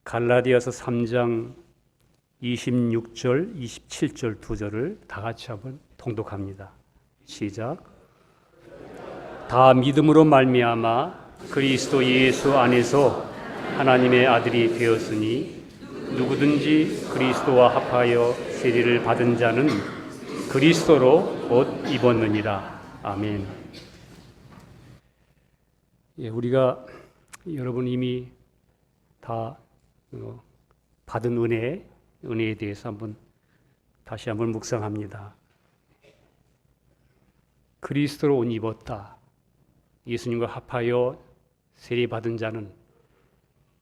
갈라디아서 3장 26절, 27절 두 절을 다 같이 한번 통독합니다. 시작. 다 믿음으로 말미암아 그리스도 예수 안에서 하나님의 아들이 되었으니 누구든지 그리스도와 합하여 세례를 받은 자는 그리스도로 옷 입었느니라. 아멘. 우리가 여러분 이미 다 받은 은혜에 대해서 다시 한번 묵상합니다. 그리스도로 옷 입었다. 예수님과 합하여 세례 받은 자는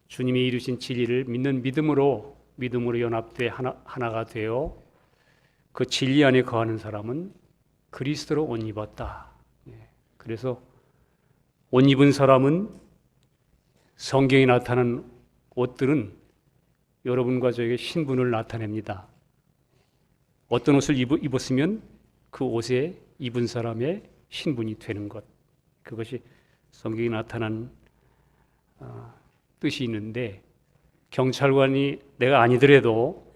주님이 이루신 진리를 믿는 믿음으로 연합돼 하나가 되어 그 진리 안에 거하는 사람은 그리스도로 옷 입었다. 그래서 옷 입은 사람은 성경에 나타난 옷들은 여러분과 저에게 신분을 나타냅니다. 어떤 옷을 입었으면 그 옷에 입은 사람의 신분이 되는 것. 그것이 성경에 나타난 뜻이 있는데, 경찰관이 내가 아니더라도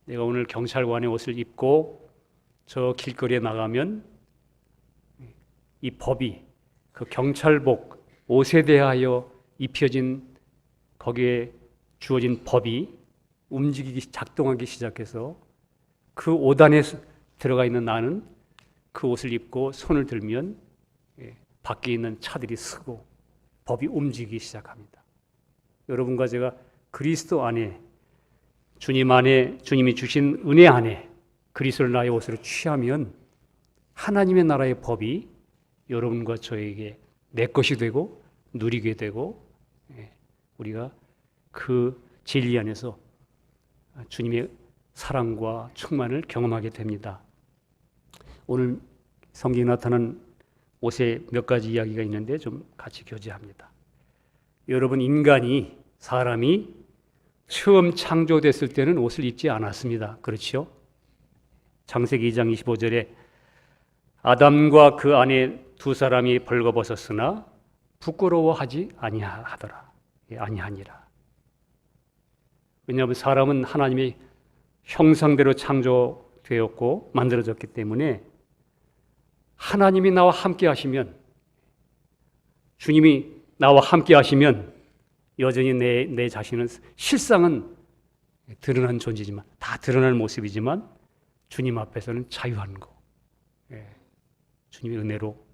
내가 오늘 경찰관의 옷을 입고 저 길거리에 나가면 이 법이 그 경찰복 옷에 대하여 입혀진 거기에 주어진 법이 작동하기 시작해서 그 옷 안에 들어가 있는 나는 그 옷을 입고 손을 들면 밖에 있는 차들이 서고 법이 움직이기 시작합니다. 여러분과 제가 그리스도 안에, 주님 안에, 주님이 주신 은혜 안에 그리스도를 나의 옷으로 취하면 하나님의 나라의 법이 여러분과 저에게 내 것이 되고 누리게 되고 우리가 그 진리 안에서 주님의 사랑과 충만을 경험하게 됩니다. 오늘 성경에 나타난 옷에 몇 가지 이야기가 있는데 좀 같이 교제합니다. 여러분, 사람이 처음 창조됐을 때는 옷을 입지 않았습니다. 그렇죠? 창세기 2장 25절에 아담과 그 아내 두 사람이 벌거벗었으나 부끄러워하지 아니하니라. 왜냐하면 사람은 하나님의 형상대로 창조되었고 만들어졌기 때문에 하나님이 나와 함께 하시면, 주님이 나와 함께 하시면 여전히 내 자신은 실상은 드러난 존재지만, 다 드러난 모습이지만 주님 앞에서는 자유한 거. 주님의 은혜로.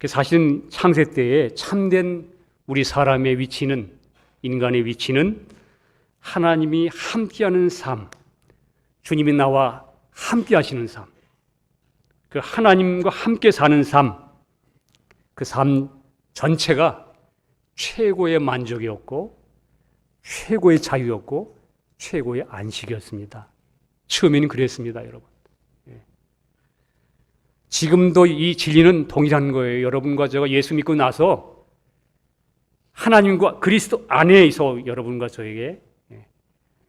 사실은 창세 때에 참된 우리 사람의 위치는, 인간의 위치는 하나님이 함께하는 삶, 주님이 나와 함께 하시는 삶, 그 하나님과 함께 사는 삶, 그 삶 전체가 최고의 만족이었고 최고의 자유였고 최고의 안식이었습니다. 처음에는 그랬습니다, 여러분. 지금도 이 진리는 동일한 거예요. 여러분과 제가 예수 믿고 나서 하나님과 그리스도 안에서 여러분과 저에게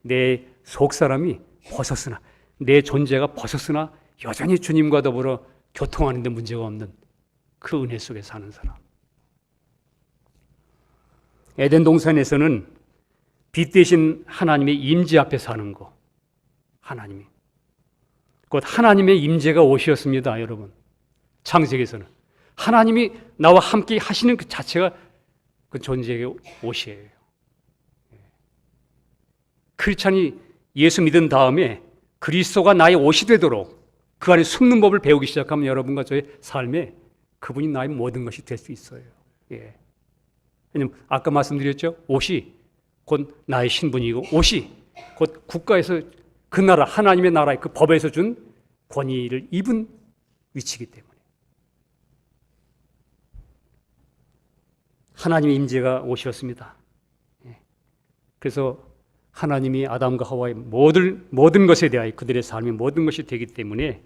내 속사람이 벗었으나, 내 존재가 벗었으나 여전히 주님과 더불어 교통하는 데 문제가 없는 그 은혜 속에 사는 사람. 에덴 동산에서는 빛 대신 하나님의 임재 앞에 사는 거. 하나님이. 곧 하나님의 임재가 옷이었습니다, 여러분. 창세기에서는 하나님이 나와 함께 하시는 그 자체가 그 존재의 옷이에요. 크리스찬이 예수 믿은 다음에 그리스도가 나의 옷이 되도록 그 안에 숨는 법을 배우기 시작하면 여러분과 저의 삶에 그분이 나의 모든 것이 될 수 있어요. 왜냐면 아까 말씀드렸죠? 옷이 곧 나의 신분이고, 옷이 곧 국가에서 그 나라, 하나님의 나라의 그 법에서 준 권위를 입은 위치이기 때문에. 하나님의 임재가 옷이었습니다. 그래서 하나님이 아담과 하와의 모든 것에 대하여 그들의 삶의 모든 것이 되기 때문에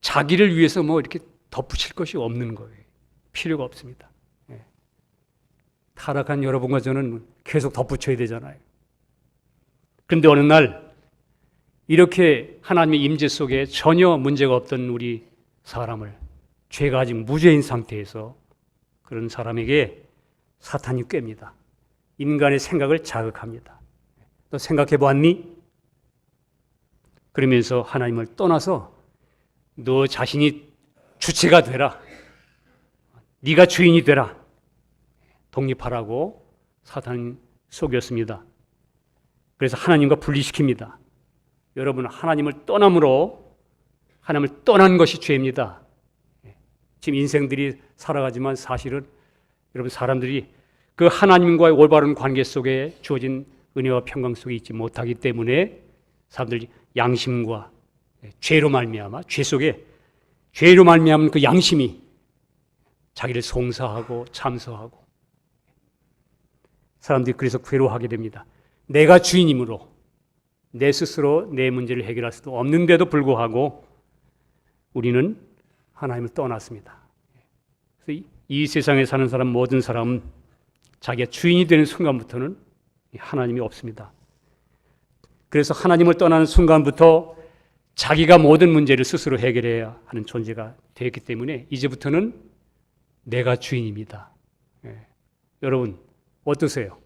자기를 위해서 이렇게 덧붙일 것이 없는 거예요. 필요가 없습니다. 타락한 여러분과 저는 계속 덧붙여야 되잖아요. 그런데 어느 날 이렇게 하나님의 임재 속에 전혀 문제가 없던 우리 사람을, 죄가 아직 무죄인 상태에서 그런 사람에게 사탄이 꿰입니다. 인간의 생각을 자극합니다. 너 생각해 보았니? 그러면서 하나님을 떠나서 너 자신이 주체가 되라. 네가 주인이 되라. 독립하라고 사탄이 속였습니다. 그래서 하나님과 분리시킵니다. 여러분, 하나님을 떠남으로 하나님을 떠난 것이 죄입니다. 지금 인생들이 살아가지만 사실은 여러분, 사람들이 그 하나님과의 올바른 관계 속에 주어진 은혜와 평강 속에 있지 못하기 때문에 사람들이 양심과 죄로 말미암아 죄 속에 죄로 말미암은 그 양심이 자기를 송사하고 참소하고 사람들이 그래서 괴로워하게 됩니다. 내가 주인이므로 내 스스로 내 문제를 해결할 수도 없는데도 불구하고 우리는 하나님을 떠났습니다. 그래서 이 세상에 사는 사람 모든 사람은 자기가 주인이 되는 순간부터는 하나님이 없습니다. 그래서 하나님을 떠나는 순간부터 자기가 모든 문제를 스스로 해결해야 하는 존재가 되었기 때문에 이제부터는 내가 주인입니다. 여러분 어떠세요?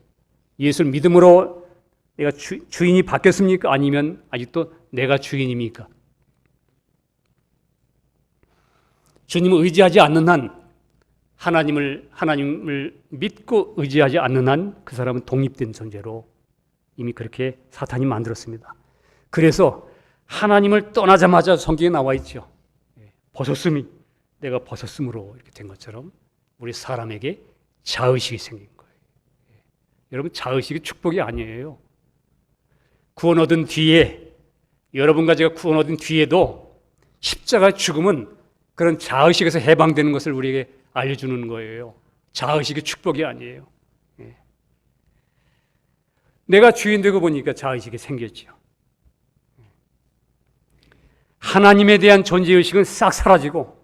예수를 믿음으로 내가 주인이 바뀌었습니까? 아니면 아직도 내가 주인입니까? 주님을 의지하지 않는 한 하나님을 믿고 의지하지 않는 한 그 사람은 독립된 존재로 이미 그렇게 사탄이 만들었습니다. 그래서 하나님을 떠나자마자 성경에 나와 있죠. 벗었음이 내가 벗었음으로 이렇게 된 것처럼 우리 사람에게 자의식이 생긴 거예요. 여러분 자의식이 축복이 아니에요. 구원 얻은 뒤에 여러분과 제가 구원 얻은 뒤에도 십자가의 죽음은 그런 자의식에서 해방되는 것을 우리에게 알려주는 거예요. 자의식이 축복이 아니에요. 내가 주인 되고 보니까 자의식이 생겼죠. 하나님에 대한 존재의식은 싹 사라지고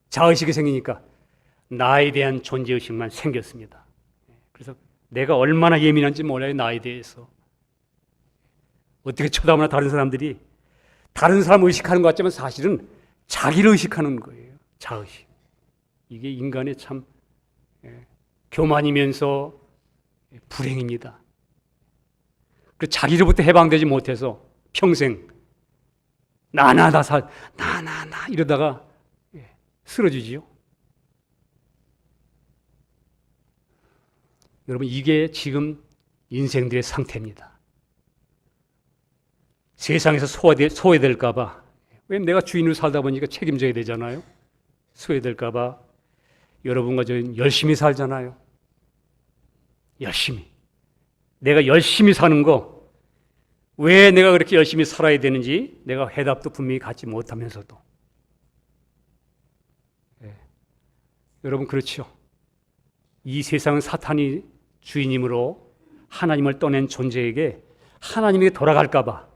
자의식이 생기니까 나에 대한 존재의식만 생겼습니다. 그래서 내가 얼마나 예민한지 몰라요. 나에 대해서. 어떻게 쳐다보나 다른 사람들이 다른 사람 의식하는 것 같지만 사실은 자기를 의식하는 거예요. 자의식. 이게 인간의 참 교만이면서 불행입니다. 그 자기로부터 해방되지 못해서 평생 나 이러다가 쓰러지지요. 여러분 이게 지금 인생들의 상태입니다. 세상에서 소외될까 봐. 왜 내가 주인으로 살다 보니까 책임져야 되잖아요. 소외될까 봐 여러분과 저희는 열심히 살잖아요. 열심히. 내가 열심히 사는 거 왜 내가 그렇게 열심히 살아야 되는지 내가 해답도 분명히 갖지 못하면서도 여러분 그렇죠. 이 세상은 사탄이 주인이므로 하나님을 떠낸 존재에게 하나님에게 돌아갈까 봐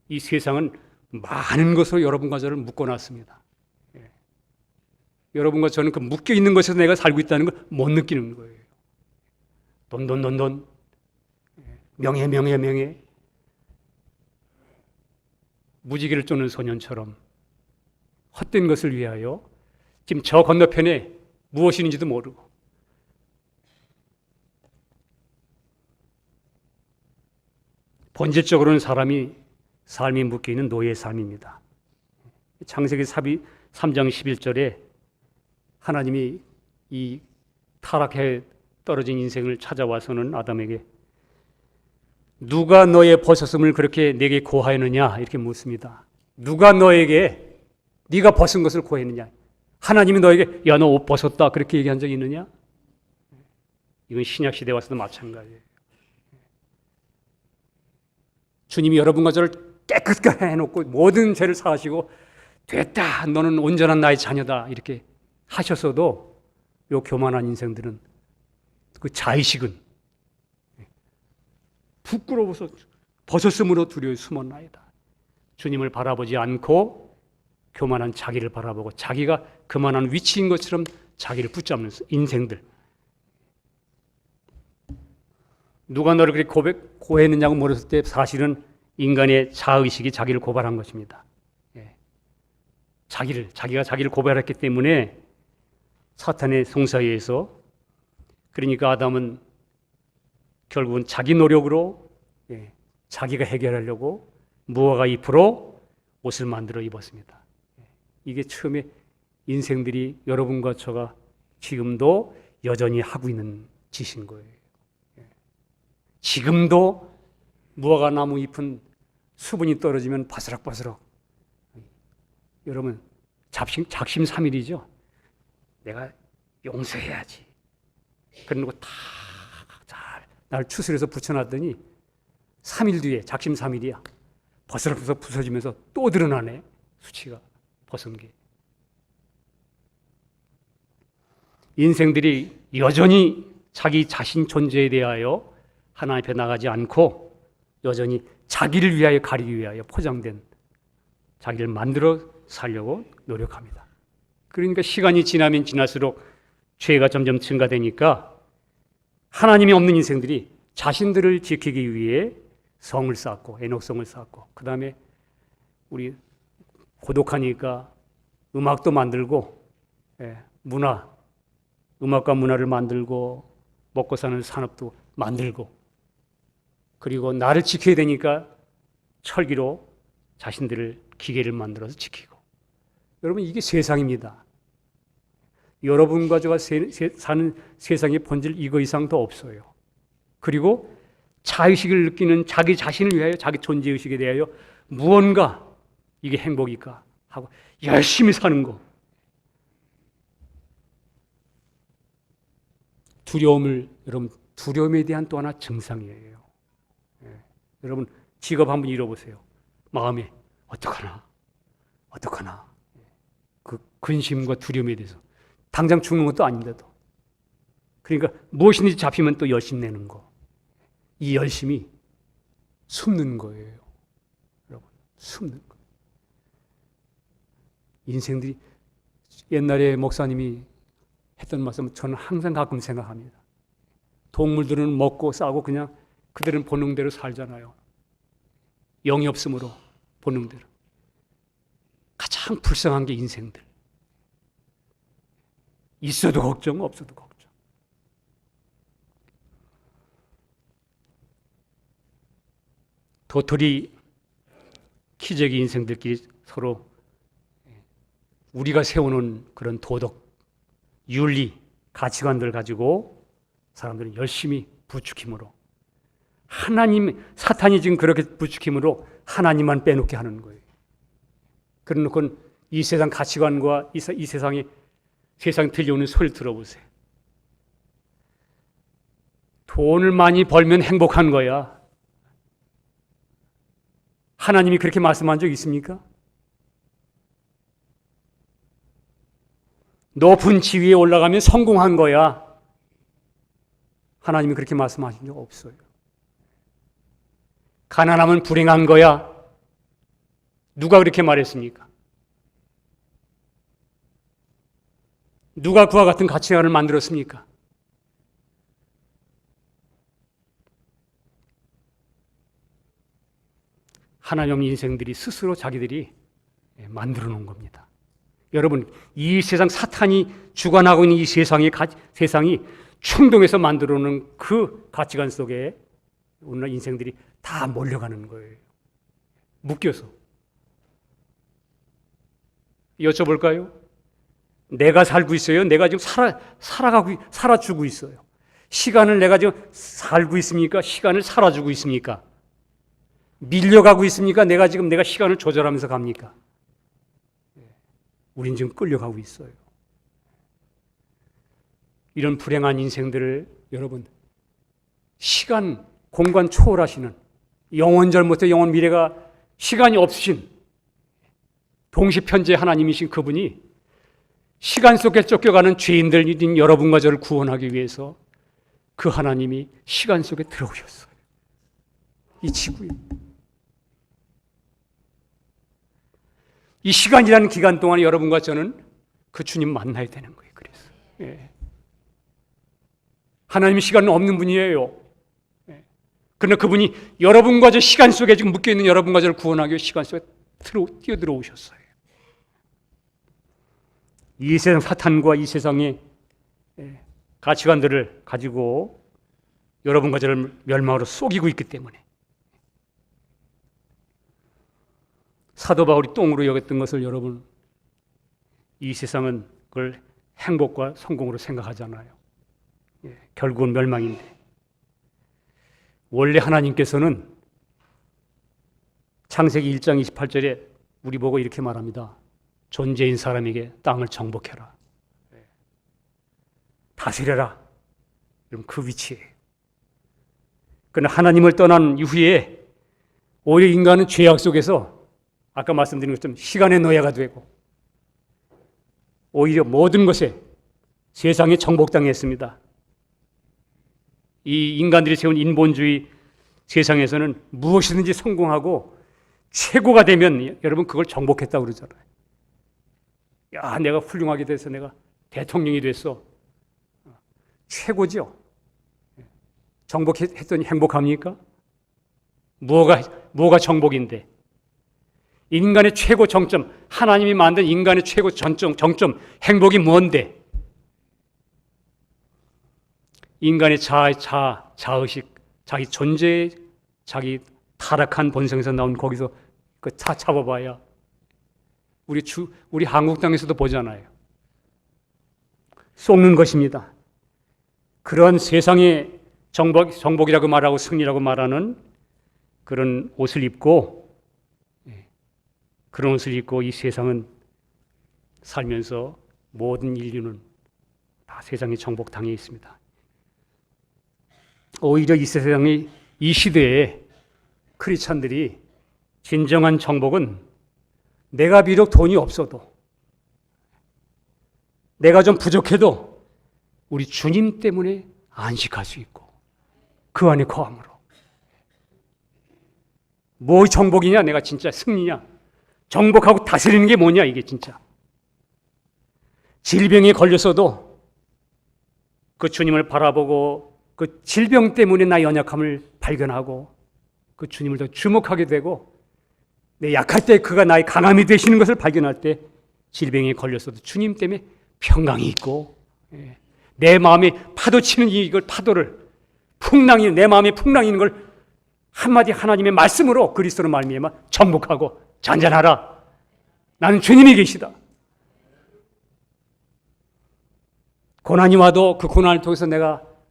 이 세상은 많은 것으로 여러분과 저를 묶어놨습니다. 여러분과 저는 그 묶여있는 것에서 내가 살고 있다는 걸 못 느끼는 거예요. 돈, 명예. 무지개를 쫓는 소년처럼 헛된 것을 위하여 지금 저 건너편에 무엇이 있는지도 모르고 본질적으로는 삶이 묶여있는 노예의 삶입니다. 창세기 3장 11절에 하나님이 이 타락해 떨어진 인생을 찾아와서는 아담에게 누가 너의 벗었음을 그렇게 내게 고하였느냐 이렇게 묻습니다. 누가 너에게 네가 벗은 것을 고했느냐? 하나님이 너에게 야 너 옷 벗었다 그렇게 얘기한 적이 있느냐? 이건 신약 시대에 와서도 마찬가지예요. 주님이 여러분과 저를 깨끗하게 해놓고 모든 죄를 사하시고 됐다 너는 온전한 나의 자녀다 이렇게 하셨어도 요 교만한 인생들은 그 자의식은 부끄러워서 벗었음으로 두려워 숨었나이다. 주님을 바라보지 않고 교만한 자기를 바라보고 자기가 그만한 위치인 것처럼 자기를 붙잡는 인생들. 누가 너를 그렇게 고했느냐고 물었을 때 사실은 인간의 자의식이 자기를 고발한 것입니다. 자기가 자기를 고발했기 때문에 사탄의 송사에 의해서 그러니까 아담은 결국은 자기 노력으로 자기가 해결하려고 무화과 잎으로 옷을 만들어 입었습니다. 이게 처음에 인생들이 여러분과 저가 지금도 여전히 하고 있는 짓인 거예요. 지금도 무화과 나무 잎은 수분이 떨어지면 바스락바스락. 여러분 작심삼일이죠. 내가 용서해야지. 그러고 다 날 추스려서 붙여놨더니 3일 뒤에 작심삼일이야. 버스락버스락 부서지면서 또 드러나네. 수치가 벗은 게. 인생들이 여전히 자기 자신 존재에 대하여 하나님 앞에 나가지 않고 여전히 자기를 위하여 가리기 위하여 포장된 자기를 만들어 살려고 노력합니다. 그러니까 시간이 지나면 지날수록 죄가 점점 증가되니까 하나님이 없는 인생들이 자신들을 지키기 위해 성을 쌓고 애녹성을 쌓고 그 다음에 우리 고독하니까 음악도 만들고 음악과 문화를 만들고 먹고 사는 산업도 만들고 그리고 나를 지켜야 되니까 철기로 자신들을 기계를 만들어서 지키고 여러분 이게 세상입니다. 여러분과 저가 사는 세상의 본질 이거 이상 더 없어요. 그리고 자의식을 느끼는 자기 자신을 위하여 자기 존재의식에 대하여 무언가 이게 행복일까 하고 열심히 사는 거. 여러분 두려움에 대한 또 하나 증상이에요. 여러분 직업 한번 잃어보세요. 마음에 어떡하나 그 근심과 두려움에 대해서 당장 죽는 것도 아닌데도 그러니까 무엇이든지 잡히면 또 열심 내는 거. 이 열심이 숨는 거예요. 여러분 숨는 거. 인생들이 옛날에 목사님이 했던 말씀 저는 항상 가끔 생각합니다. 동물들은 먹고 싸고 그냥 그들은 본능대로 살잖아요. 영이 없으므로 본능대로. 가장 불쌍한 게 인생들. 있어도 걱정, 없어도 걱정. 도토리 키재기 인생들끼리 서로 우리가 세우는 그런 도덕, 윤리, 가치관들 가지고 사람들은 열심히 부추김으로 사탄이 지금 그렇게 부추김으로 하나님만 빼놓게 하는 거예요. 그러놓고 이 세상 가치관과 이 세상에 들려오는 소리를 들어보세요. 돈을 많이 벌면 행복한 거야. 하나님이 그렇게 말씀한 적 있습니까? 높은 지위에 올라가면 성공한 거야. 하나님이 그렇게 말씀하신 적 없어요. 가난하면 불행한 거야. 누가 그렇게 말했습니까? 누가 그와 같은 가치관을 만들었습니까? 하나님 없는 인생들이 스스로 자기들이 만들어 놓은 겁니다. 여러분, 이 세상 사탄이 주관하고 있는 이 세상이 충동해서 만들어 놓은 그 가치관 속에 오늘날 인생들이 다 몰려가는 거예요. 묶여서. 여쭤볼까요? 내가 살고 있어요? 내가 지금 살아주고 있어요. 시간을 내가 지금 살고 있습니까? 시간을 살아주고 있습니까? 밀려가고 있습니까? 내가 시간을 조절하면서 갑니까? 우린 지금 끌려가고 있어요. 이런 불행한 인생들을 여러분 시간, 공간 초월하시는 영원절부터 영원 미래가 시간이 없으신 동시편재 하나님이신 그분이 시간 속에 쫓겨가는 죄인들인 여러분과 저를 구원하기 위해서 그 하나님이 시간 속에 들어오셨어요. 이 지구에. 이 시간이라는 기간 동안 여러분과 저는 그 주님 만나야 되는 거예요. 그래서 하나님이 시간은 없는 분이에요. 그러나 그분이 여러분과 저 시간 속에 지금 묶여있는 여러분과 저를 구원하기 위해 시간 속에 뛰어들어오셨어요. 이 세상 사탄과 이 세상의 가치관들을 가지고 여러분과 저를 멸망으로 속이고 있기 때문에. 사도 바울이 똥으로 여겼던 것을 여러분, 이 세상은 그걸 행복과 성공으로 생각하잖아요. 결국은 멸망인데, 원래 하나님께서는 창세기 1장 28절에 우리 보고 이렇게 말합니다. 존재인 사람에게 땅을 정복해라, 다스려라. 그럼 그 위치에. 그러나 하나님을 떠난 이후에 오히려 인간은 죄악 속에서 아까 말씀드린 것처럼 시간의 노예가 되고 오히려 모든 것에 세상에 정복당했습니다. 이 인간들이 세운 인본주의 세상에서는 무엇이든지 성공하고 최고가 되면 여러분 그걸 정복했다고 그러잖아요. 야, 내가 훌륭하게 돼서 내가 대통령이 됐어. 최고죠. 정복했더니 행복합니까? 뭐가 정복인데? 인간의 최고 정점, 하나님이 만든 인간의 최고 정점, 행복이 뭔데? 인간의 자의식, 자기 존재, 자기 타락한 본성에서 나온 거기서 그 다 잡아봐야 우리 한국 땅에서도 보잖아요. 속는 것입니다. 그런 세상의 정복이라고 말하고 승리라고 말하는 그런 옷을 입고 이 세상은 살면서 모든 인류는 다 세상에 정복당해 있습니다. 오히려 이 세상의 이 시대에 크리스찬들이 진정한 정복은 내가 비록 돈이 없어도 내가 좀 부족해도 우리 주님 때문에 안식할 수 있고 그 안에 거함으로. 뭐 정복이냐? 내가 진짜 승리냐? 정복하고 다스리는 게 뭐냐? 이게 진짜. 질병에 걸렸어도 그 주님을 바라보고 그 질병 때문에 나의 연약함을 발견하고 그 주님을 더 주목하게 되고 내 약할 때 그가 나의 강함이 되시는 것을 발견할 때 질병에 걸렸어도 주님 때문에 평강이 있고 내 마음에 파도치는 이걸 파도를 풍랑이 내 마음에 풍랑이 있는 걸 한마디 하나님의 말씀으로 그리스도로 말미암아 정복하고 잔잔하라. 나는 주님이 계시다. 고난이 와도 그 고난을 통해서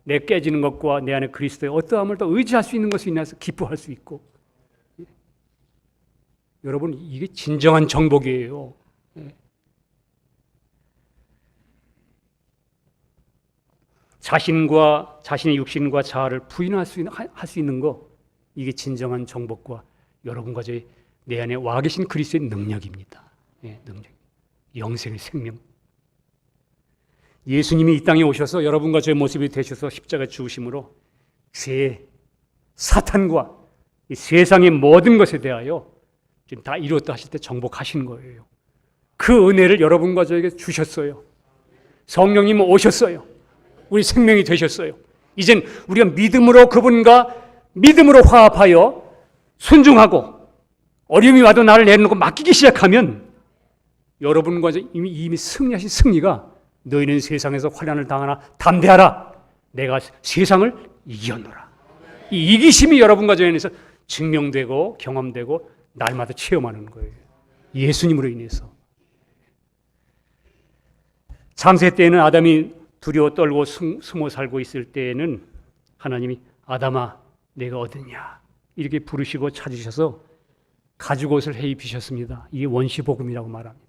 내 깨지는 것과 내 안에 그리스도의 어떠함을 더 의지할 수 있는 것에 인해서 기뻐할 수 있고. 여러분, 이게 진정한 정복이에요. 자신의 육신과 자아를 부인할 수 있는 거, 이게 진정한 정복과 여러분과 내 안에 와 계신 그리스도의 능력입니다. 능력, 영생의 생명. 예수님이 이 땅에 오셔서 여러분과 저의 모습이 되셔서 십자가 죽으심으로 죄, 사탄과 이 세상의 모든 것에 대하여 지금 다 이루었다 하실 때 정복하신 거예요. 그 은혜를 여러분과 저에게 주셨어요. 성령님은 오셨어요. 우리 생명이 되셨어요. 이젠 우리가 믿음으로 그분과 믿음으로 화합하여 순종하고 어려움이 와도 나를 내려놓고 맡기기 시작하면 여러분과 이미 승리하신 승리가 너희는 세상에서 환난을 당하나 담대하라. 내가 세상을 이겼노라. 이 이기심이 여러분과 저에 인해서 증명되고 경험되고 날마다 체험하는 거예요. 예수님으로 인해서. 창세 때에는 아담이 두려워 떨고 숨어 살고 있을 때에는 하나님이 아담아 내가 어딨냐 이렇게 부르시고 찾으셔서 가죽옷을 해 입히셨습니다. 이게 원시복음이라고 말합니다.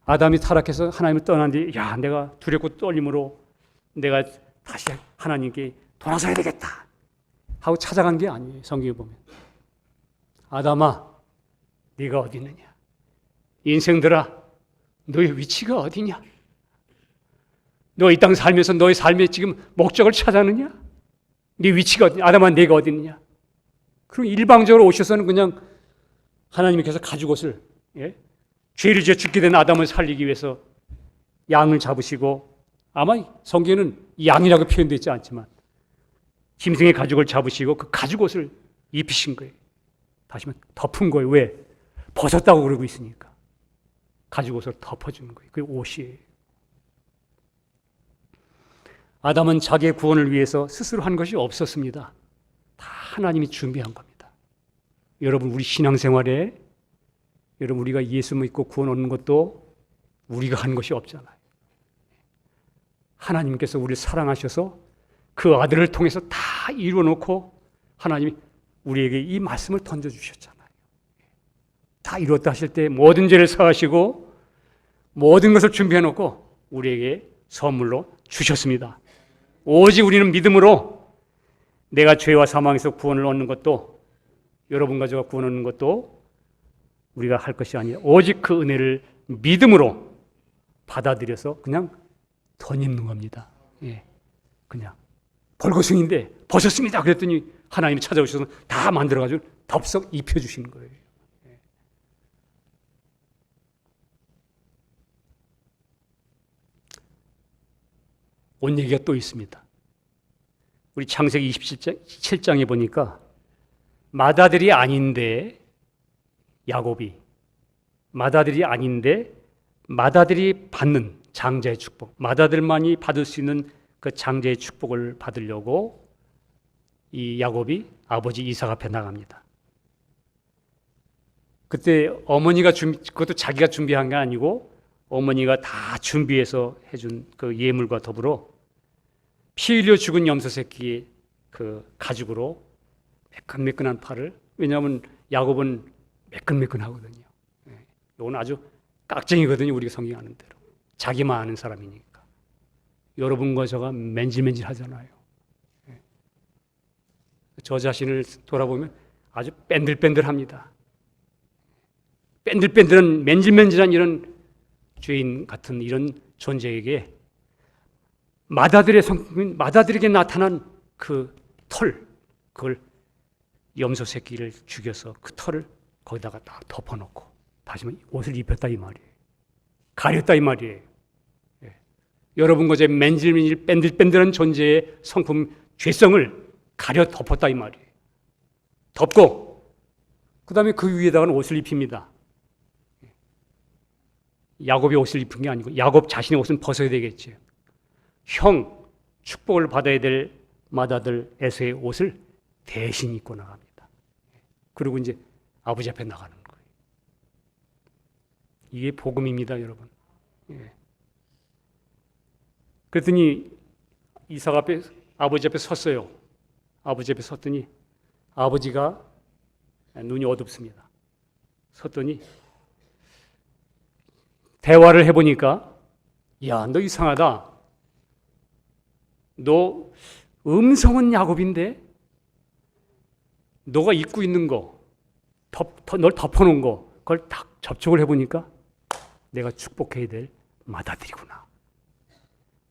아담이 타락해서 하나님을 떠난 뒤 내가 두렵고 떨림으로 내가 다시 하나님께 돌아서야 되겠다 하고 찾아간 게 아니에요. 성경에 보면 아담아 네가 어디 있느냐, 인생들아 너의 위치가 어디냐, 너 이 땅 살면서 너의 삶의 지금 목적을 찾았느냐, 네 위치가 어디냐, 아담아 네가 어디 있느냐. 그럼 일방적으로 오셔서는 그냥 하나님께서 가죽옷을 죄를 지어 죽게 된 아담을 살리기 위해서 양을 잡으시고, 아마 성경에는 양이라고 표현되어 있지 않지만 짐승의 가죽을 잡으시고 그 가죽옷을 입히신 거예요. 다시 말해 덮은 거예요. 왜? 벗었다고 그러고 있으니까 가죽옷을 덮어주는 거예요. 그게 옷이에요. 아담은 자기의 구원을 위해서 스스로 한 것이 없었습니다. 다 하나님이 준비한 겁니다. 여러분, 우리 신앙생활에 여러분 우리가 예수 믿고 구원 얻는 것도 우리가 한 것이 없잖아요. 하나님께서 우리를 사랑하셔서 그 아들을 통해서 다 이루어놓고 하나님이 우리에게 이 말씀을 던져주셨잖아요. 다 이루었다 하실 때 모든 죄를 사하시고 모든 것을 준비해놓고 우리에게 선물로 주셨습니다. 오직 우리는 믿음으로 내가 죄와 사망에서 구원을 얻는 것도 여러분 가족과 구원 얻는 것도 우리가 할 것이 아니라 오직 그 은혜를 믿음으로 받아들여서 그냥 덧입는 겁니다. 예, 그냥 벌거숭인데 벗었습니다. 그랬더니 하나님이 찾아오셔서 다 만들어가지고 덥석 입혀주시는 거예요. 예. 온 얘기가 또 있습니다. 우리 창세기 27장에 보니까 맏아들이 아닌데 야곱이 맏아들이 아닌데 맏아들이 받는 장자의 축복, 맏아들만이 받을 수 있는 그 장자의 축복을 받으려고 이 야곱이 아버지 이삭 앞에 나갑니다. 그때 어머니가 그것도 자기가 준비한 게 아니고 어머니가 다 준비해서 해준 그 예물과 더불어 피 흘려 죽은 염소 새끼의 그 가죽으로 매끈매끈한 팔을, 왜냐하면 야곱은 매끈매끈하거든요. 이건 아주 깍쟁이거든요. 우리가 성경 아는 대로 자기만 아는 사람이니까. 여러분과 저가 맨질맨질 하잖아요. 저 자신을 돌아보면 아주 뺀들뺀들합니다. 뺀들뺀들한 맨질맨질한 이런 죄인 같은 이런 존재에게 맏아들의 성품인 맏아들에게 나타난 그 털, 그걸 염소 새끼를 죽여서 그 털을 거기다가 딱 덮어놓고 다시 옷을 입혔다 이 말이에요. 가렸다 이 말이에요. 예. 여러분과 제 맨질맨질 뺀들뺀들한 존재의 성품 죄성을 가려 덮었다 이 말이에요. 덮고 그 다음에 그 위에다가는 옷을 입힙니다. 야곱이 옷을 입은 게 아니고 야곱 자신의 옷은 벗어야 되겠죠. 형 축복을 받아야 될 맏아들 에서의 옷을 대신 입고 나갑니다. 그리고 이제 아버지 앞에 나가는 거예요. 이게 복음입니다, 여러분. 예. 그랬더니 이삭 앞에 아버지 앞에 섰어요. 아버지 앞에 섰더니 아버지가 눈이 어둡습니다. 섰더니 대화를 해보니까 야, 너 이상하다. 너 음성은 야곱인데 너가 입고 있는 거, 널 덮어놓은 거, 그걸 딱 접촉을 해보니까 내가 축복해야 될 맏아들이구나.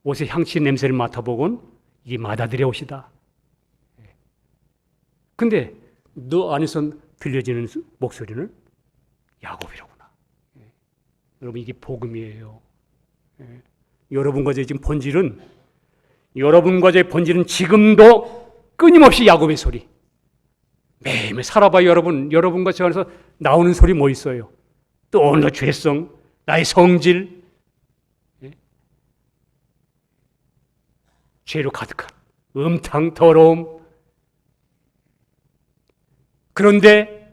옷의 향취 냄새를 맡아보곤 이게 맏아들의 옷이다. 근데 너 안에서 들려지는 목소리는 야곱이라구나. 여러분, 이게 복음이에요. 여러분과 제 지금 본질은 여러분과 제 본질은 지금도 끊임없이 야곱의 소리. 매일매일 살아봐요, 여러분. 여러분과 저 안에서 나오는 소리 뭐 있어요? 또 너 죄성, 나의 성질, 죄로 가득한 음탕, 더러움. 그런데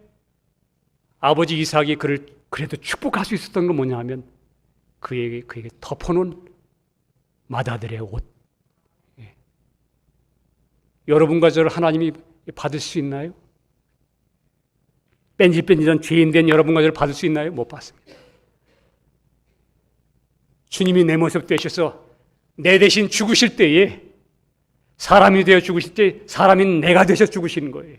아버지 이삭이 그를 그래도 축복할 수 있었던 건 뭐냐 하면 그에게 덮어놓은 맏아들의 옷. 여러분과 저를 하나님이 받을 수 있나요? 뺀질뺀질한 죄인된 여러분과 저를 받을 수 있나요? 못 받습니다. 주님이 내 모습 되셔서 내 대신 죽으실 때에 사람이 되어 죽으실 때 사람인 내가 되셔 죽으시는 거예요.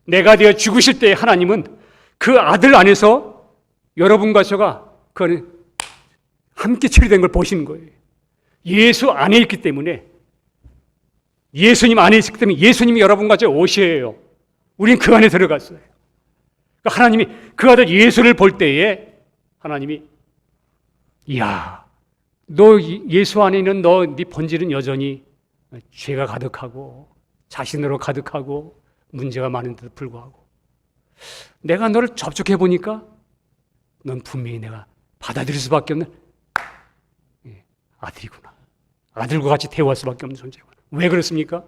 내가 되어 죽으실 때 하나님은 그 아들 안에서 여러분과 저가 그 안에 함께 처리된 걸 보시는 거예요. 예수 안에 있기 때문에, 예수님 안에 있기 때문에 예수님이 여러분과 저 옷이에요. 우린 그 안에 들어갔어요. 그러니까 하나님이 그 아들 예수를 볼 때에 하나님이 이야, 너 예수 안에 있는 네 본질은 여전히 죄가 가득하고 자신으로 가득하고 문제가 많은데도 불구하고 내가 너를 접촉해 보니까 넌 분명히 내가 받아들일 수밖에 없는 아들이구나. 아들과 같이 대화할 수밖에 없는 존재고. 왜 그렇습니까?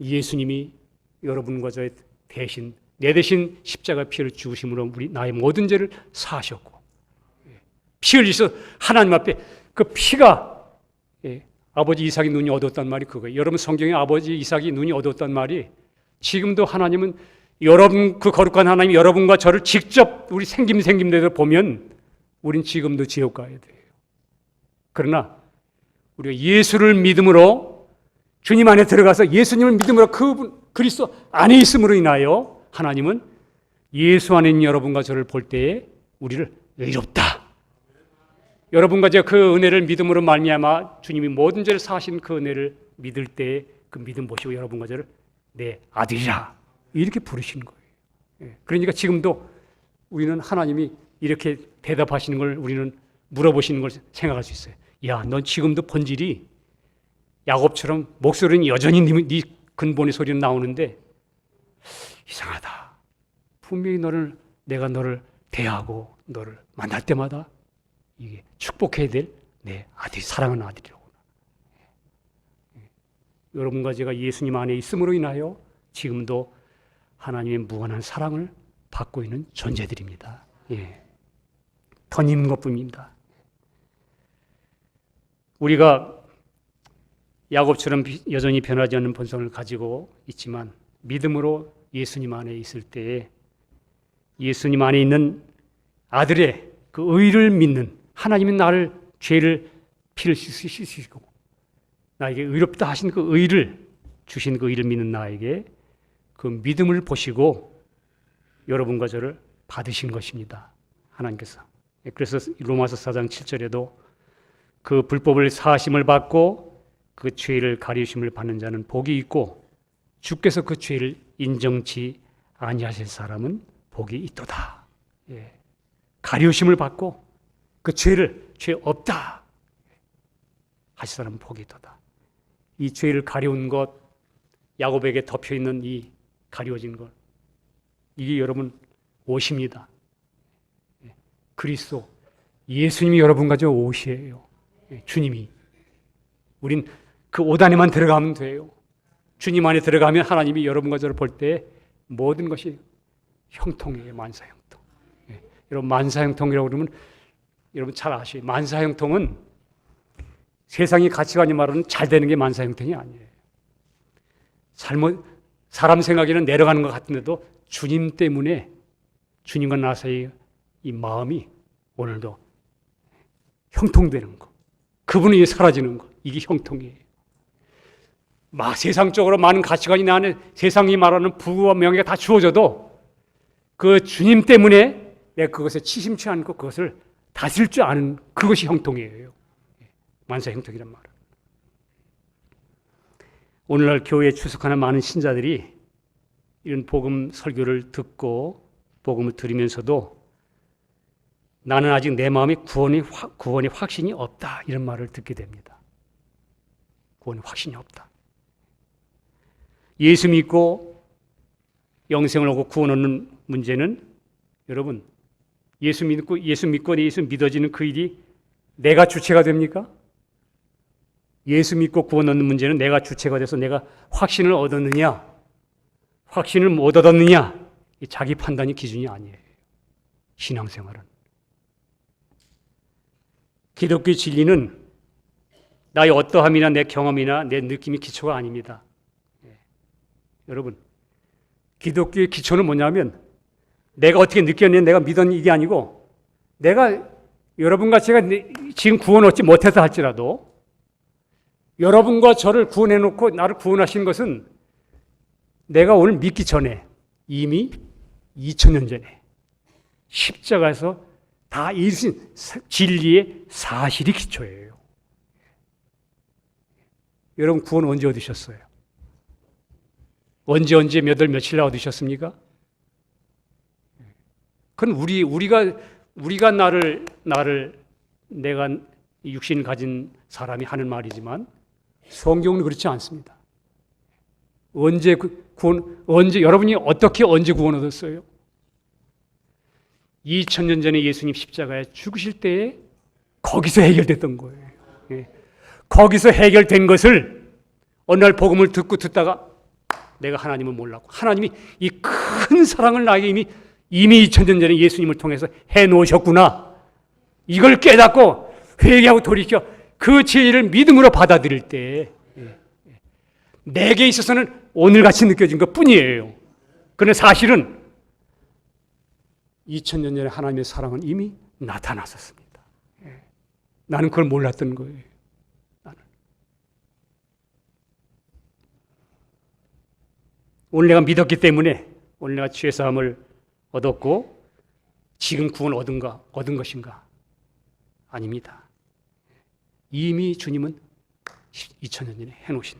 예수님이 여러분과 저의 대신, 내 대신 십자가 피를 주심으로 우리 나의 모든 죄를 사하셨고, 피 흘리셔 하나님 앞에 그 피가, 아버지 이삭이 눈이 어두웠단 말이 그거예요. 여러분 성경에 아버지 이삭이 눈이 어두웠단 말이, 지금도 하나님은 여러분, 그 거룩한 하나님이 여러분과 저를 직접 우리 생김대로 보면 우린 지금도 지옥 가야 돼요. 그러나 우리가 예수를 믿음으로 주님 안에 들어가서 예수님을 믿음으로 그리스도 안에 있음으로 인하여 하나님은 예수 안에 있는 여러분과 저를 볼 때에 우리를 의롭다. 여러분과 제가 그 은혜를 믿음으로 말미암아 주님이 모든 죄를 사하신 그 은혜를 믿을 때에 그 믿음 보시고 여러분과 저를 내 아들이라 이렇게 부르시는 거예요. 그러니까 지금도 우리는 하나님이 이렇게 대답하시는 걸, 우리는 물어보시는 걸 생각할 수 있어요. 야, 넌 지금도 본질이 야곱처럼 목소리는 여전히 네 근본의 소리는 나오는데 이상하다. 분명히 내가 너를 대하고 너를 만날 때마다 이게 축복해야 될 내 아들, 사랑하는 아들이라구나. 여러분과 제가 예수님 안에 있음으로 인하여 지금도 하나님의 무한한 사랑을 받고 있는 존재들입니다. 덧입는 것뿐입니다. 우리가 야곱처럼 여전히 변하지 않는 본성을 가지고 있지만 믿음으로 예수님 안에 있을 때에 예수님 안에 있는 아들의 그 의를 믿는, 하나님은 나를 죄를 피를 씻으시고 나에게 의롭다 하신 그 의를 주신 그 의를 믿는 나에게 그 믿음을 보시고 여러분과 저를 받으신 것입니다. 하나님께서. 그래서 로마서 4장 7절에도 그 불법을 사하심을 받고 그 죄를 가리우심을 받는 자는 복이 있고 주께서 그 죄를 인정치 아니하실 사람은 복이 있도다. 가리우심을 받고 그 죄 없다 하실 사람은 복이 있도다. 이 죄를 가려운 것, 야곱에게 덮여있는 이 가려워진 것, 이게 여러분 옷입니다. 그리스도, 예수님이 여러분 가져 옷이에요. 주님이. 우린 그 옷 안에만 들어가면 돼요. 주님 안에 들어가면 하나님이 여러분과 저를 볼 때 모든 것이 형통이에요. 만사형통. 여러분 만사형통이라고 그러면 여러분 잘 아시죠? 만사형통은 세상의 가치관이 말하는 잘 되는 게 만사형통이 아니에요. 사람 생각에는 내려가는 것 같은데도 주님 때문에 주님과 나 사이의 이 마음이 오늘도 형통되는 거, 그분이 사라지는 거, 이게 형통이에요. 세상적으로 많은 가치관이 나는 세상이 말하는 부와 명예가 다 주어져도 그 주님 때문에 내가 그것에 치심치 않고 그것을 다스릴 줄 아는 그것이 형통이에요. 만사 형통이란 말은. 오늘날 교회에 출석하는 많은 신자들이 이런 복음 설교를 듣고 복음을 들으면서도 나는 아직 내 마음에 구원의 확신이 없다, 이런 말을 듣게 됩니다. 구원의 확신이 없다. 예수 믿고 영생을 얻고 구원 얻는 문제는 여러분 예수 믿고 예수 믿어지는 그 일이 내가 주체가 됩니까? 예수 믿고 구원 얻는 문제는 내가 주체가 돼서 내가 확신을 얻었느냐, 확신을 못 얻었느냐, 자기 판단이 기준이 아니에요. 신앙생활은. 기독교의 진리는 나의 어떠함이나 내 경험이나 내 느낌이 기초가 아닙니다. 여러분, 기독교의 기초는 뭐냐면 내가 어떻게 느꼈느냐, 내가 믿었느냐, 이게 아니고 내가 여러분과 제가 지금 구원 얻지 못했다 할지라도 여러분과 저를 구원해놓고 나를 구원하신 것은 내가 오늘 믿기 전에 이미 2000년 전에 십자가에서 다 이루신 진리의 사실이 기초예요. 여러분 구원 언제 얻으셨어요? 언제 몇 월 며칠 날 얻으셨습니까? 그건 우리가 내가 육신을 가진 사람이 하는 말이지만 성경은 그렇지 않습니다. 여러분이 어떻게 언제 구원 얻었어요? 2000년 전에 예수님 십자가에 죽으실 때에 거기서 해결됐던 거예요. 거기서 해결된 것을 어느 날 복음을 듣다가 내가 하나님을 몰랐고 하나님이 이 큰 사랑을 나에게 이미 2000년 전에 예수님을 통해서 해놓으셨구나. 이걸 깨닫고 회개하고 돌이켜 그 진리를 믿음으로 받아들일 때 내게 있어서는 오늘같이 느껴진 것뿐이에요. 그런데 사실은 2000년 전에 하나님의 사랑은 이미 나타났었습니다. 나는 그걸 몰랐던 거예요. 오늘 내가 믿었기 때문에 오늘 내가 죄사함을 얻었고 지금 구원 얻은 것인가? 아닙니다. 이미 주님은 2000년 전에 해놓으신,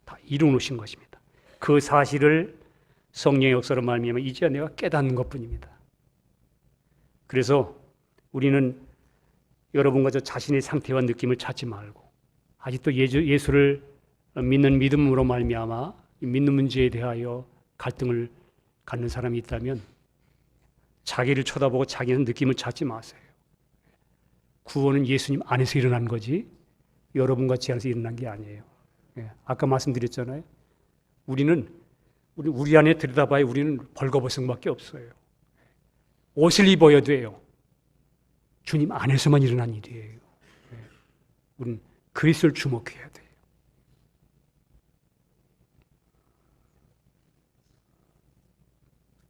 다 이루어놓으신 것입니다. 그 사실을 성령의 역사로 말미암아 이제야 내가 깨닫는 것뿐입니다. 그래서 우리는 여러분과 저 자신의 상태와 느낌을 찾지 말고 아직도 예수를 믿는 믿음으로 말미암아 믿는 문제에 대하여 갈등을 갖는 사람이 있다면 자기를 쳐다보고 자기의 느낌을 찾지 마세요. 구원은 예수님 안에서 일어난 거지 여러분과 제 안에서 일어난 게 아니에요. 아까 말씀드렸잖아요. 우리 안에 들여다봐야 우리는 벌거벗은밖에 없어요. 옷을 입어야 돼요. 주님 안에서만 일어난 일이에요. 우리는 그리스도를 주목해야 돼요.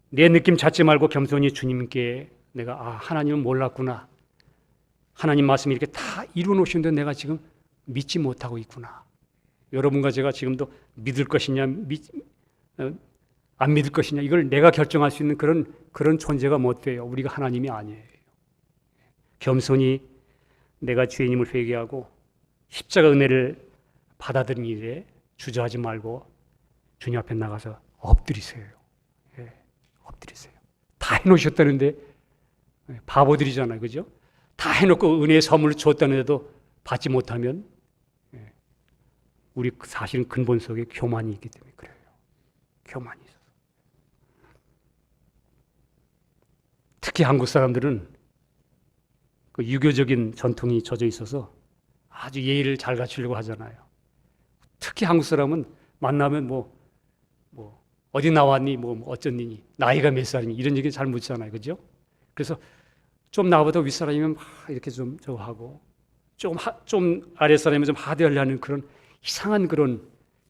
내 느낌 찾지 말고 겸손히 주님께 내가 하나님은 몰랐구나. 하나님 말씀이 이렇게 다 이루어놓으셨는데 내가 지금 믿지 못하고 있구나. 여러분과 제가 지금도 믿을 것이냐 안 믿을 것이냐 이걸 내가 결정할 수 있는 그런 존재가 못 돼요. 우리가 하나님이 아니에요. 겸손히 내가 죄인임을 회개하고 십자가 은혜를 받아들인 일에 주저하지 말고 주님 앞에 나가서 엎드리세요. 엎드리세요. 다 해놓으셨다는데 바보들이잖아요. 그죠? 다 해놓고 은혜의 선물을 줬다는데도 받지 못하면 우리 사실은 근본 속에 교만이 있기 때문에 그래요. 교만이 있어서. 특히 한국 사람들은 그 유교적인 전통이 젖어 있어서 아주 예의를 잘 갖추려고 하잖아요. 특히 한국 사람은 만나면 뭐 어디 나왔니? 뭐 어쩌니? 나이가 몇 살이니? 이런 얘기 잘 묻잖아요. 그죠? 그래서 좀 나보다 윗사람이면 막 이렇게 좀 저거 하고 좀 아랫사람이면 좀 하대하려는 그런 이상한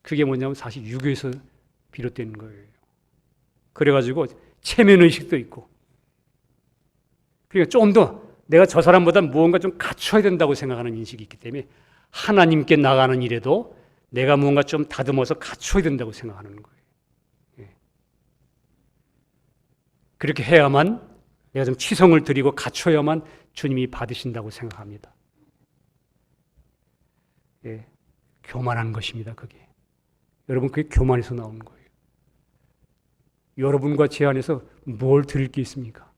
그게 뭐냐면 사실 유교에서 비롯된 거예요. 그래가지고 체면의식도 있고 그러니까 좀 더 내가 저 사람보다 무언가 좀 갖춰야 된다고 생각하는 인식이 있기 때문에 하나님께 나가는 일에도 내가 무언가 좀 다듬어서 갖춰야 된다고 생각하는 거예요. 그렇게 해야만 내가 좀 치성을 드리고 갖춰야만 주님이 받으신다고 생각합니다. 교만한 것입니다. 그게. 여러분 그게 교만에서 나오는 거예요. 여러분과 제 안에서 뭘 드릴 게 있습니까?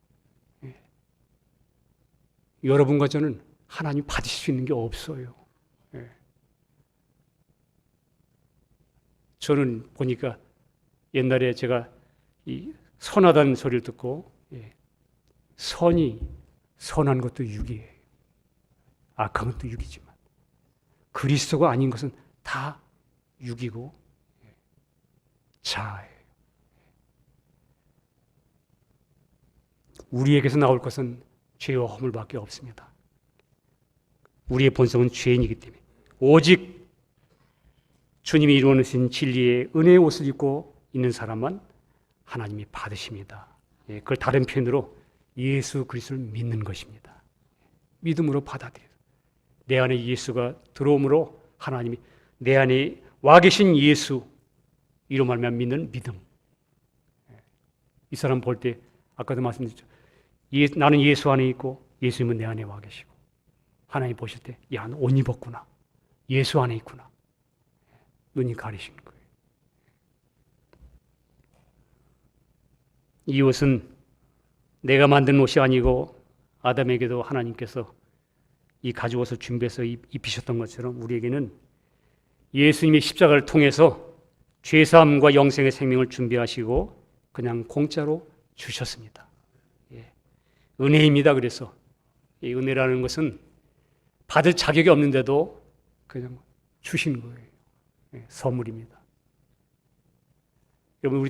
여러분과 저는 하나님 받으실 수 있는 게 없어요. 저는 보니까 옛날에 제가 이 선하다는 소리를 듣고 선한 것도 육이에요. 악한 것도 육이지만 그리스도가 아닌 것은 다 육이고 자아예요. 우리에게서 나올 것은 죄와 허물밖에 없습니다. 우리의 본성은 죄인이기 때문에 오직 주님이 이루어놓으신 진리의 은혜의 옷을 입고 있는 사람만 하나님이 받으십니다. 그걸 다른 표현으로 예수 그리스도를 믿는 것입니다. 믿음으로 받아들여요. 내 안에 예수가 들어옴으로 하나님이 내 안에 와 계신 예수 이로 말미암아 믿는 믿음. 이 사람 볼 때 아까도 말씀드렸죠. 나는 예수 안에 있고 예수님은 내 안에 와 계시고 하나님 보실 때 야, 너 옷 입었구나. 예수 안에 있구나. 눈이 가리신 거예요. 이 옷은 내가 만든 옷이 아니고 아담에게도 하나님께서 이 가죽옷을 준비해서 입히셨던 것처럼 우리에게는 예수님의 십자가를 통해서 죄사함과 영생의 생명을 준비하시고 그냥 공짜로 주셨습니다. 은혜입니다. 그래서 이 은혜라는 것은 받을 자격이 없는데도 그냥 주신 거예요. 예, 선물입니다. 여러분, 우리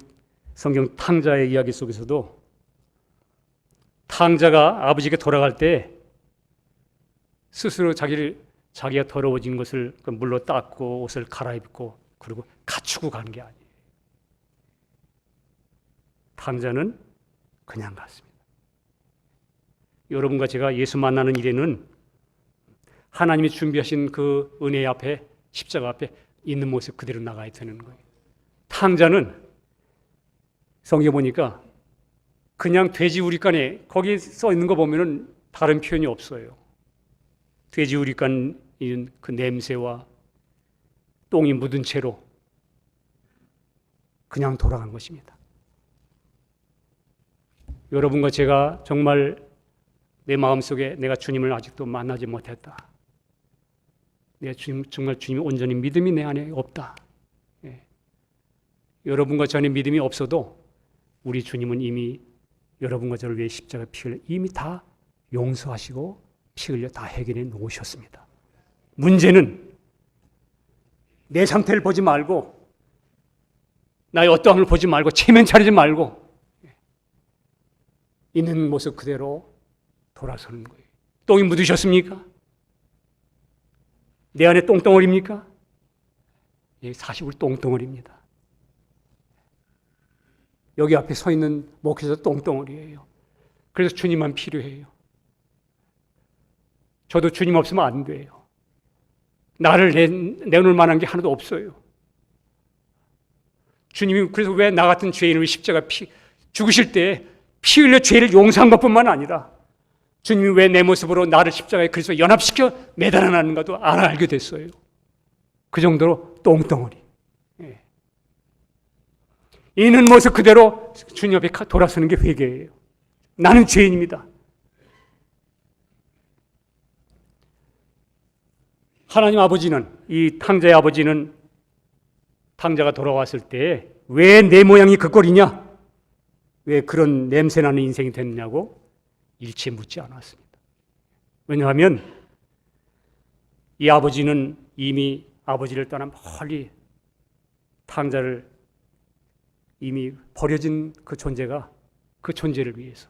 성경 탕자의 이야기 속에서도 탕자가 아버지에게 돌아갈 때 스스로 자기가 더러워진 것을 물로 닦고 옷을 갈아입고 그리고 갖추고 가는 게 아니에요. 탕자는 그냥 갔습니다. 여러분과 제가 예수 만나는 일에는 하나님이 준비하신 그 은혜 앞에, 십자가 앞에 있는 모습 그대로 나가야 되는 거예요. 탕자는 성경 보니까 그냥 돼지 우리간에, 거기 써 있는 거 보면은 다른 표현이 없어요. 돼지 우리간인 그 냄새와 똥이 묻은 채로 그냥 돌아간 것입니다. 여러분과 제가 정말 내 마음속에 내가 주님을 아직도 만나지 못했다. 내가 정말 주님이 온전히 믿음이 내 안에 없다. 예. 여러분과 저의 믿음이 없어도 우리 주님은 이미 여러분과 저를 위해 십자가 피 흘려 이미 다 용서하시고 피 흘려 다 해결해 놓으셨습니다. 문제는 내 상태를 보지 말고 나의 어떠함을 보지 말고 체면 차리지 말고 있는 모습 그대로 돌아서는 거예요. 똥이 묻으셨습니까? 내 안에 똥덩어리입니까? 예, 사실 우리 똥덩어리입니다. 여기 앞에 서 있는 목회자 똥덩어리예요. 그래서 주님만 필요해요. 저도 주님 없으면 안 돼요. 나를 내놓을 만한 게 하나도 없어요. 주님이 그래서 왜 나 같은 죄인을 십자가 죽으실 때 피 흘려 죄를 용서한 것뿐만 아니라 주님이 왜 내 모습으로 나를 십자가에 그리스도에 연합시켜 매달아놨는가도 알게 됐어요. 그 정도로 똥덩어리. 예. 있는 모습 그대로 주님 앞에 돌아서는 게 회개예요. 나는 죄인입니다. 하나님 아버지는, 이 탕자의 아버지는 탕자가 돌아왔을 때 왜 내 모양이 그 꼴이냐? 왜 그런 냄새나는 인생이 됐냐고 일체 묻지 않았습니다. 왜냐하면 이 아버지는 이미 아버지를 떠나 멀리 탕자를 이미 버려진 그 존재가 그 존재를 위해서,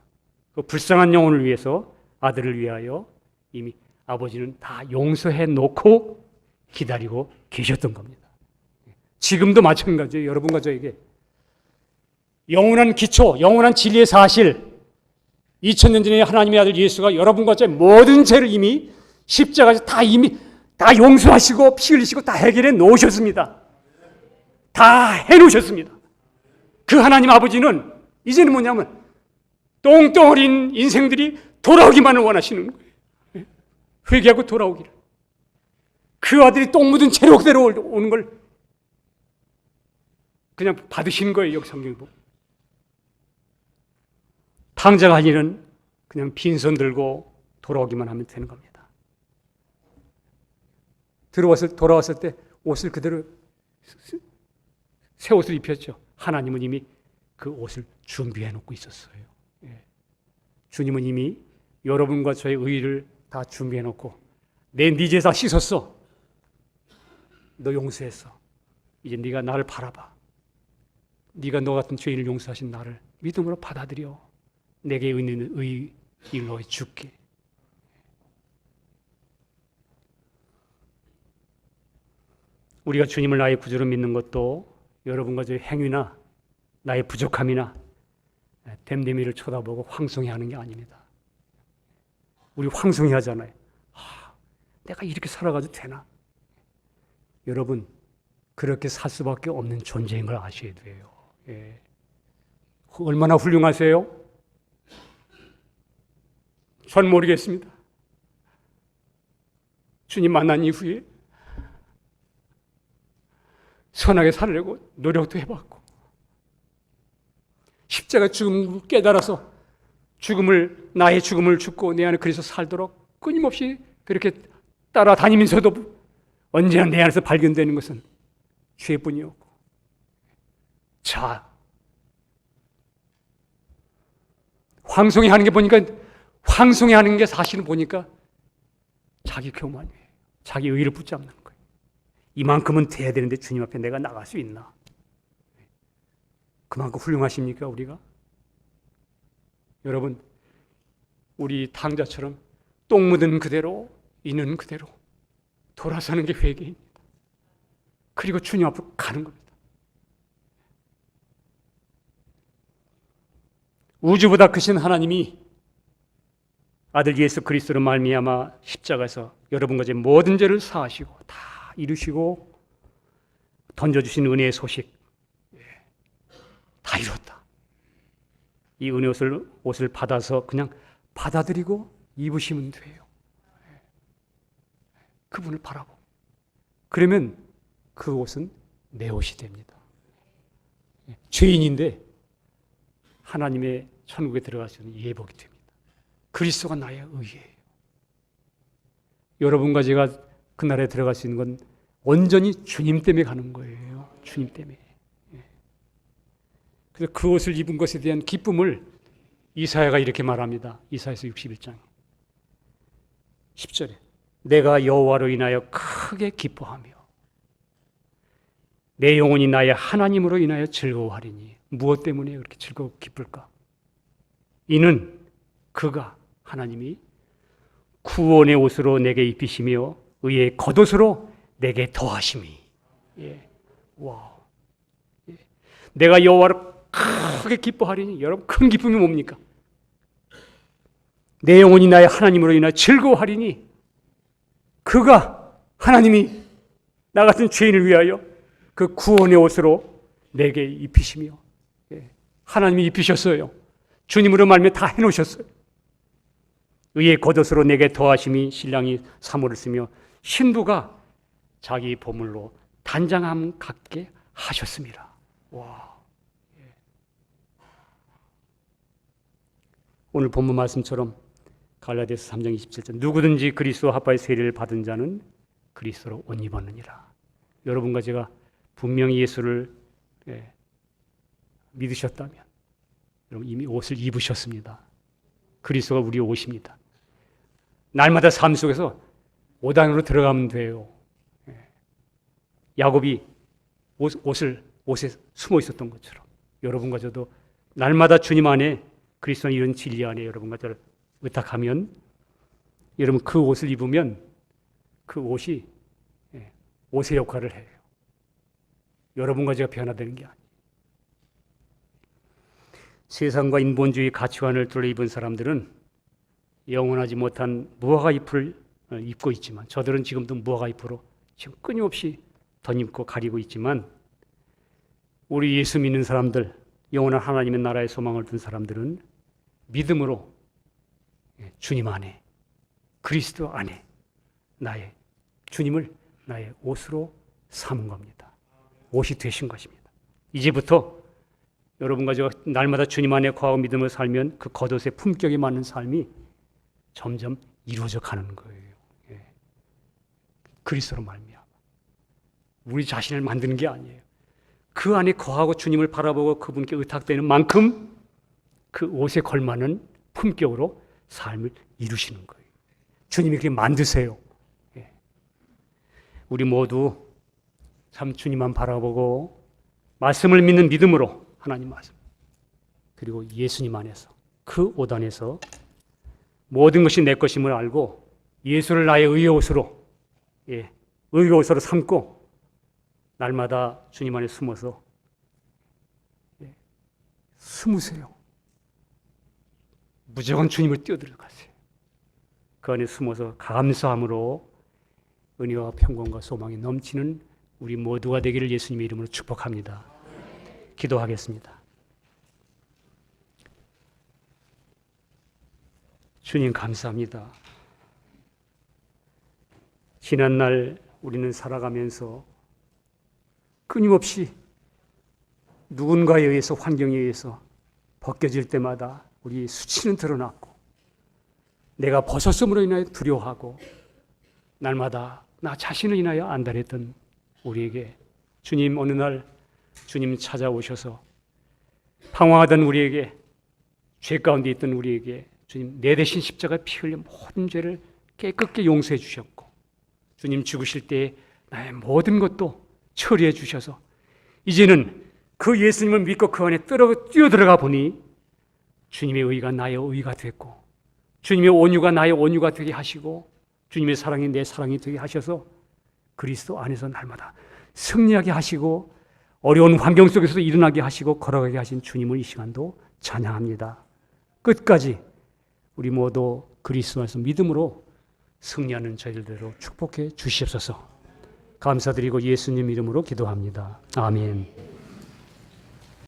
그 불쌍한 영혼을 위해서, 아들을 위하여 이미 아버지는 다 용서해 놓고 기다리고 계셨던 겁니다. 지금도 마찬가지예요. 여러분과 저에게 영원한 기초, 영원한 진리의 사실, 2000년 전에 하나님의 아들 예수가 여러분과 저의 모든 죄를 이미 십자가에서 다 용서하시고 피 흘리시고 다 해결해 놓으셨습니다. 다 해놓으셨습니다. 그 하나님 아버지는 이제는 뭐냐면 똥덩어리인 인생들이 돌아오기만을 원하시는 거예요. 회개하고 돌아오기를. 그 아들이 똥 묻은 채로 그대로 오는 걸 그냥 받으신 거예요. 여기 성경에 보면. 탕자가 할 일은 그냥 빈손 들고 돌아오기만 하면 되는 겁니다. 돌아왔을 때 옷을 그대로 새 옷을 입혔죠. 하나님은 이미 그 옷을 준비해 놓고 있었어요. 예. 주님은 이미 여러분과 저의 의의를 다 준비해 놓고 네 죄 다 씻었어. 너 용서했어. 이제 네가 나를 바라봐. 네가 너 같은 죄인을 용서하신 나를 믿음으로 받아들여. 내게 있는 의를 너에 줄게. 우리가 주님을 나의 구주로 믿는 것도 여러분과 저의 행위나 나의 부족함이나 댐댐이를 쳐다보고 황송해하는 게 아닙니다. 우리 황송해하잖아요. 내가 이렇게 살아가도 되나? 여러분, 그렇게 살 수밖에 없는 존재인 걸 아셔야 돼요. 예. 얼마나 훌륭하세요? 전 모르겠습니다. 주님 만난 이후에 선하게 살려고 노력도 해봤고 십자가 죽음을 깨달아서 나의 죽음을 죽고 내 안에 그리스도 살도록 끊임없이 그렇게 따라다니면서도 언제나 내 안에서 발견되는 것은 죄뿐이었고, 자, 황송해하는 게 보니까 황송해하는 게 사실은 보니까 자기 교만이에요. 자기 의의를 붙잡는 거예요. 이만큼은 돼야 되는데 주님 앞에 내가 나갈 수 있나? 그만큼 훌륭하십니까, 우리가? 여러분, 우리 탕자처럼 똥 묻은 그대로 있는 그대로 돌아서는 게 회개입니다. 그리고 주님 앞으로 가는 겁니다. 우주보다 크신 하나님이 아들 예수 그리스도로 말미암아 십자가에서 여러분과 제 모든 죄를 사하시고 다 이루시고 던져주신 은혜의 소식, 다 이뤘다. 이 은혜 옷을 받아서 그냥 받아들이고 입으시면 돼요. 그분을 바라보고. 그러면 그 옷은 내 옷이 됩니다. 죄인인데 하나님의 천국에 들어가시는 예복이 됩니다. 그리스도가 나의 의예요. 여러분과 제가 그 나라에 들어갈 수 있는 건 온전히 주님 때문에 가는 거예요. 주님 때문에. 그래서 그 옷을 입은 것에 대한 기쁨을 이사야가 이렇게 말합니다. 이사야서 61장 10절에 내가 여호와로 인하여 크게 기뻐하며 내 영혼이 나의 하나님으로 인하여 즐거워하리니. 무엇 때문에 그렇게 즐겁고 기쁠까? 이는 그가 하나님이 구원의 옷으로 내게 입히시며 의의 겉옷으로 내게 더하심이. 와. 내가 여호와를 크게 기뻐하리니. 여러분, 큰 기쁨이 뭡니까? 내 영혼이 나의 하나님으로 인하여 즐거워하리니. 그가 하나님이 나 같은 죄인을 위하여 그 구원의 옷으로 내게 입히시며. 하나님이 입히셨어요. 주님으로 말미암아 다 해놓으셨어요. 의의 겉옷으로 내게 더하심이. 신랑이 사모를 쓰며 신부가 자기 보물로 단장함 갖게 하셨습니다. 와. 오늘 본문 말씀처럼 갈라디아서 3장 27절 누구든지 그리스도 합바의 세례를 받은 자는 그리스도로 옷 입었느니라. 여러분과 제가 분명히 예수를 믿으셨다면 여러분 이미 옷을 입으셨습니다. 그리스도가 우리의 옷입니다. 날마다 삶 속에서 옷 안으로 들어가면 돼요. 야곱이 옷에 숨어 있었던 것처럼 여러분과 저도 날마다 주님 안에 그리스도는 이런 진리 안에 여러분과 저를 의탁하면 여러분 그 옷을 입으면 그 옷이 옷의 역할을 해요. 여러분과 제가 변화되는 게 아니에요. 세상과 인본주의 가치관을 둘러입은 사람들은 영원하지 못한 무화과 잎을 입고 있지만 저들은 지금도 무화과 잎으로 지금 끊임없이 덧입고 가리고 있지만 우리 예수 믿는 사람들, 영원한 하나님의 나라의 소망을 둔 사람들은 믿음으로 주님 안에 그리스도 안에 나의 주님을 나의 옷으로 삼은 겁니다. 옷이 되신 것입니다. 이제부터 여러분과 제가 날마다 주님 안에 거하고 믿음을 살면 그 겉옷의 품격에 맞는 삶이 점점 이루어져 가는 거예요. 그리스도로 말미암아 우리 자신을 만드는 게 아니에요. 그 안에 거하고 주님을 바라보고 그분께 의탁되는 만큼 그 옷에 걸맞는 품격으로 삶을 이루시는 거예요. 주님이 그렇게 만드세요. 우리 모두 참 주님만 바라보고 말씀을 믿는 믿음으로 하나님 말씀 그리고 예수님 안에서 그 옷 안에서 모든 것이 내 것임을 알고 예수를 나의 의의 옷으로 의의 옷으로 삼고 날마다 주님 안에 숨어서 숨으세요. 무조건 주님을 뛰어들어가세요. 그 안에 숨어서 감사함으로 은혜와 평강과 소망이 넘치는 우리 모두가 되기를 예수님의 이름으로 축복합니다. 기도하겠습니다. 주님 감사합니다. 지난날 우리는 살아가면서 끊임없이 누군가에 의해서 환경에 의해서 벗겨질 때마다 우리 수치는 드러났고 내가 벗었음으로 인하여 두려워하고 날마다 나 자신을 인하여 안달했던 우리에게 주님 어느 날 주님 찾아오셔서 방황하던 우리에게 죄 가운데 있던 우리에게 주님 내 대신 십자가에 피 흘려 모든 죄를 깨끗게 용서해 주셨고 주님 죽으실 때 나의 모든 것도 처리해 주셔서 이제는 그 예수님을 믿고 그 안에 뛰어들어가 보니 주님의 의가 나의 의가 됐고 주님의 온유가 나의 온유가 되게 하시고 주님의 사랑이 내 사랑이 되게 하셔서 그리스도 안에서 날마다 승리하게 하시고 어려운 환경 속에서도 일어나게 하시고 걸어가게 하신 주님을 이 시간도 찬양합니다. 끝까지 우리 모두 그리스도 안에서 믿음으로 승리하는 저희들대로 축복해 주시옵소서. 감사드리고 예수님 이름으로 기도합니다. 아멘.